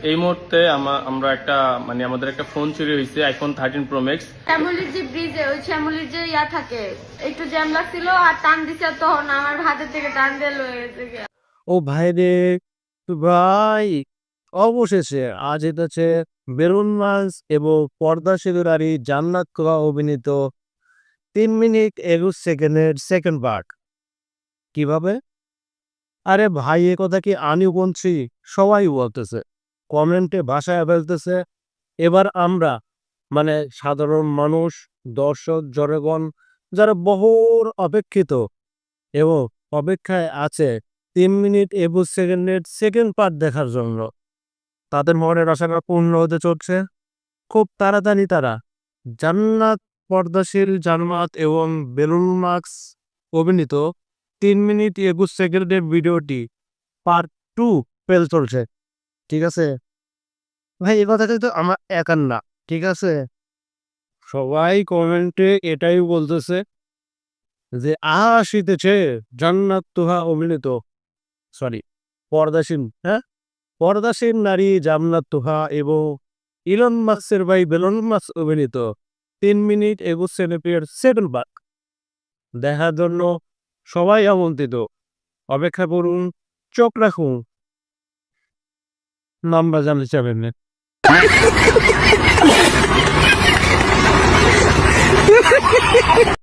এই মুহূর্তে আমরা একটা মানে আমাদের একটা ফোন চুরি হয়েছে, আইফোন 13 প্রো ম্যাক্স। শ্যামলির যে ব্রিজে ওই শ্যামলির যে থাকে একটু জ্যাম লাগছিল আর টান দিছে, তখন আমার হাতের থেকে টান দিয়ে লয়ে গেছে। ও ভাই রে ভাই, অবশেষে আজ এটা হচ্ছে বেলুন মাস এবং পর্দা সেতুরারি জান্নাত কোয়া অভিনীত 3 মিনিট 21 সেকেন্ডের সেকেন্ড পার্ট। কিভাবে? আরে ভাই, এ কথা কি আমি বলছি, সবাই বলতেছে, কমেন্টে ভাষায় ফেলতেছে। এবার আমরা মানে সাধারণ মানুষ, দর্শক জনগণ যারা বহুর অপেক্ষিত এবং অপেক্ষায় আছে 3 মিনিট 21 সেকেন্ডের সেকেন্ড পার্ট দেখার জন্য, তাদের মনের আশাটা পূর্ণ হতে চলছে খুব তাড়াতাড়ি। তারা জান্নাত পর্দাশীল জান্নাত এবং বেলুন মার্কস অভিনীত 3 মিনিট 21 সেকেন্ডের ভিডিওটি পার্ট 2 পেল চলছে। ঠিক আছে ভাই, এ কথাটা তো আমার একার না, ঠিক আছে? সবাই কমেন্টে এটাই বলতেছে যে আসিতেছে জান্নাত তোহা অভিনীত, সরি পর্দাসীন, পর্দাসীন নারী জান্নাত তোহা এবং ইলন মাস্কের ভাই বেলুন মাস্ক অভিনীত 3 মিনিট 21 সেকেন্ডের সেকেন্ড পার্ট দেখার জন্য সবাই আমন্ত্রিত। অপেক্ষা করুন, চোখ রাখুন, নাম্বার জানতে চাবেন।